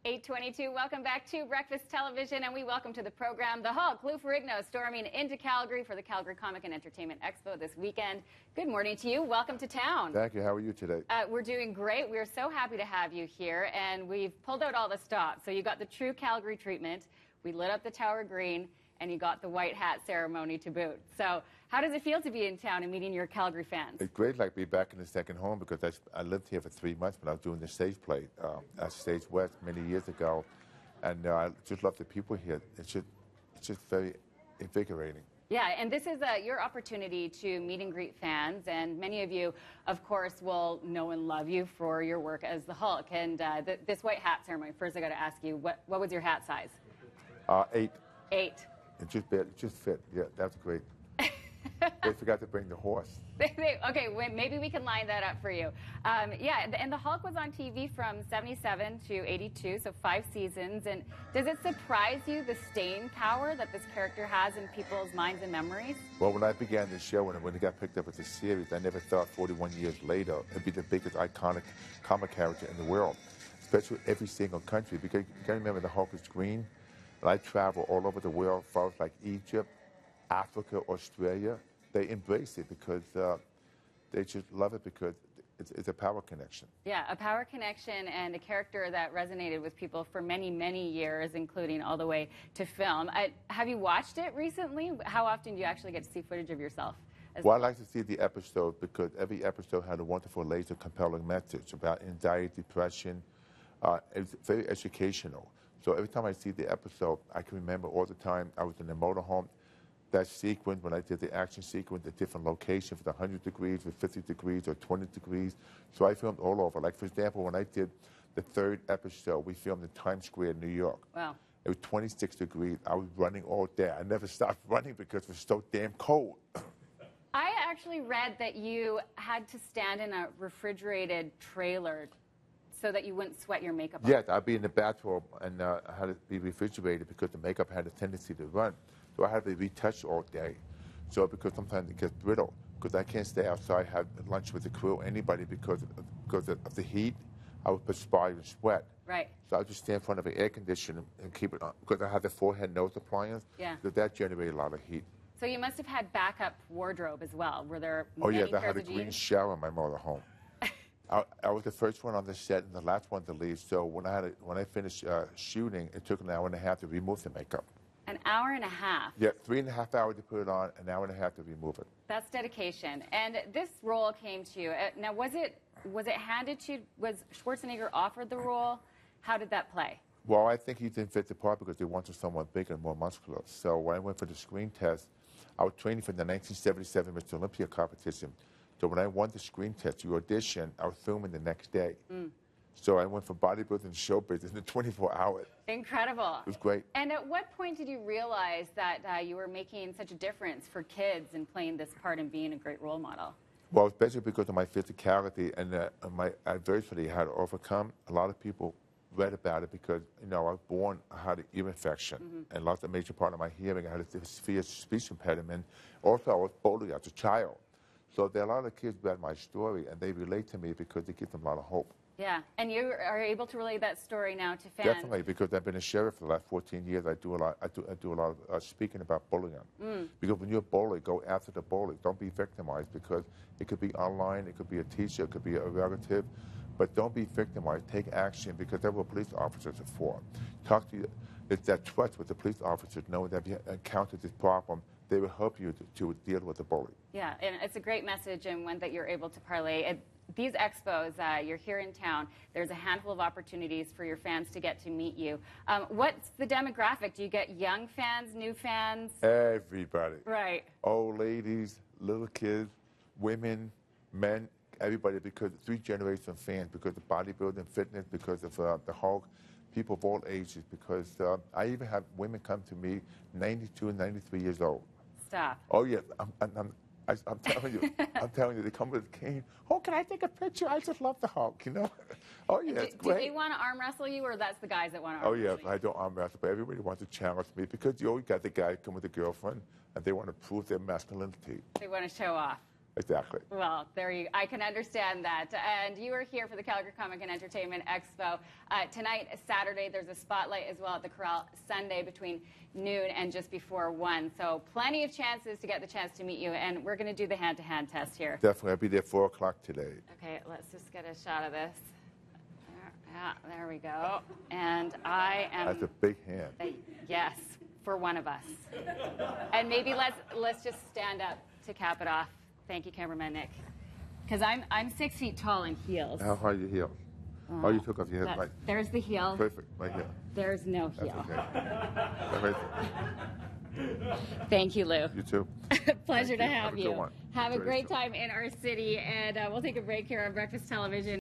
8:22. Welcome back to Breakfast Television, and we welcome to the program the Hulk Lou Ferrigno, storming into Calgary for the Calgary Comic and Entertainment Expo this weekend. Good morning to you. Welcome to town. Thank you. How are you today? We're doing great. We're so happy to have you here, and we've pulled out all the stops. So you got the true Calgary treatment. We lit up the Tower Green, and you got the white hat ceremony to boot. So how does it feel to be in town and meeting your Calgary fans? It's great, like be back in the second home, because I lived here for 3 months when I was doing the stage play at Stage West many years ago, and I just love the people here. It's just very invigorating. Yeah, and this is your opportunity to meet and greet fans, and many of you, of course, will know and love you for your work as the Hulk. And this white hat ceremony, first I got to ask you, what was your hat size? 8. 8. It just fit. Yeah, that's great. They forgot to bring the horse. Okay, maybe we can line that up for you. Yeah, and the Hulk was on TV from 77 to 82, so 5 seasons. And does it surprise you the staying power that this character has in people's minds and memories? Well, when I began the show and when it got picked up as a series, I never thought 41 years later it'd be the biggest iconic comic character in the world, especially every single country. Because you got to remember, the Hulk is green, and I travel all over the world, far as like Egypt, Africa, Australia. They embrace it because they just love it because it's a power connection. Yeah, a power connection and a character that resonated with people for many, many years, including all the way to film. Have you watched it recently? How often do you actually get to see footage of yourself? Well, I like to see the episode because every episode had a wonderful, laser, compelling message about anxiety, depression. It's very educational. So every time I see the episode, I can remember all the time I was in the motorhome. That sequence, when I did the action sequence, at different locations, with 100 degrees, with 50 degrees, or 20 degrees. So I filmed all over. Like, for example, when I did the 3rd episode, we filmed in Times Square, New York. Wow. It was 26 degrees. I was running all day. I never stopped running because it was so damn cold. I actually read that you had to stand in a refrigerated trailer so that you wouldn't sweat your makeup off. Yes, I'd be in the bathrobe, and I had to be refrigerated because the makeup had a tendency to run. So I had to be retouched all day. So because sometimes it gets brittle, because I can't stay outside, have lunch with the crew, anybody, because of the heat. I would perspire and sweat. Right. So I would just stand in front of an air conditioner and keep it on, because I had the forehead nose appliance. Yeah. So that generated a lot of heat. So you must have had backup wardrobe as well. Were there Oh many yeah, I had a jeans? green shower in my motorhome. I was the first one on the set and the last one to leave. So when I finished shooting, it took an hour and a half to remove the makeup. An hour and a half? Yeah, 3.5 hours to put it on, an hour and a half to remove it. That's dedication. And this role came to you. Now, was it handed to you? Was Schwarzenegger offered the role? How did that play? Well, I think he didn't fit the part because they wanted someone bigger and more muscular. So when I went for the screen test, I was training for the 1977 Mr. Olympia competition. So when I won the screen test, you audition, I was filming the next day. So I went from bodybuilding to show business in 24 hours. Incredible. It was great. And at what point did you realize that you were making such a difference for kids in playing this part and being a great role model? Well, especially because of my physicality and my adversity I had to overcome. A lot of people read about it because, you know, I was born, I had an ear infection and lost a major part of my hearing. I had a severe speech impediment. Also, I was bullied as a child. So there are a lot of kids read my story, and they relate to me because it gives them a lot of hope. Yeah, and you are able to relay that story now to fans. Definitely, because I've been a sheriff for the last 14 years. I do a lot of speaking about bullying. Because when you're a bully, go after the bully. Don't be victimized, because it could be online, it could be a teacher, it could be a relative, but don't be victimized. Take action, because that's what police officers are for. Talk to you. It's that trust with the police officers, knowing that if you encounter this problem, they will help you to deal with the bully. Yeah, and it's a great message, and one that you're able to parlay. These expos, you're here in town. There's a handful of opportunities for your fans to get to meet you. What's the demographic? Do you get young fans, new fans? Everybody. Right. Old ladies, little kids, women, men, everybody, because 3 generations of fans, because of bodybuilding, fitness, because of the Hulk, people of all ages, because I even have women come to me 92 and 93 years old. Stop. Oh, yeah. I'm telling you, they come with a cane. Oh, can I take a picture? I just love the Hulk, you know? Oh, yeah, it's great. Do they want to arm wrestle you, or that's the guys that want to arm wrestle you? Oh, yeah, I don't arm wrestle, but everybody wants to challenge me, because you always got the guy come with a girlfriend, and they want to prove their masculinity. They want to show off. Exactly. Well, I can understand that. And you are here for the Calgary Comic and Entertainment Expo. Tonight, Saturday, there's a spotlight as well at the Corral. Sunday between noon and just before 1. So plenty of chances to get the chance to meet you. And we're going to do the hand-to-hand test here. Definitely. I'll be there 4 o'clock today. Okay, let's just get a shot of this. There we go. And I am... That's a big hand. Yes, for one of us. And maybe let's just stand up to cap it off. Thank you, cameraman Nick. Because I'm 6 feet tall in heels. How high are your heels? Oh, you took off your heels. Right. There's the heel. Perfect, right here. There's no heel. That's okay. Right there. Thank you, Lou. You too. Pleasure to have you. Have a good one. Have a great time in our city, and we'll take a break here on Breakfast Television.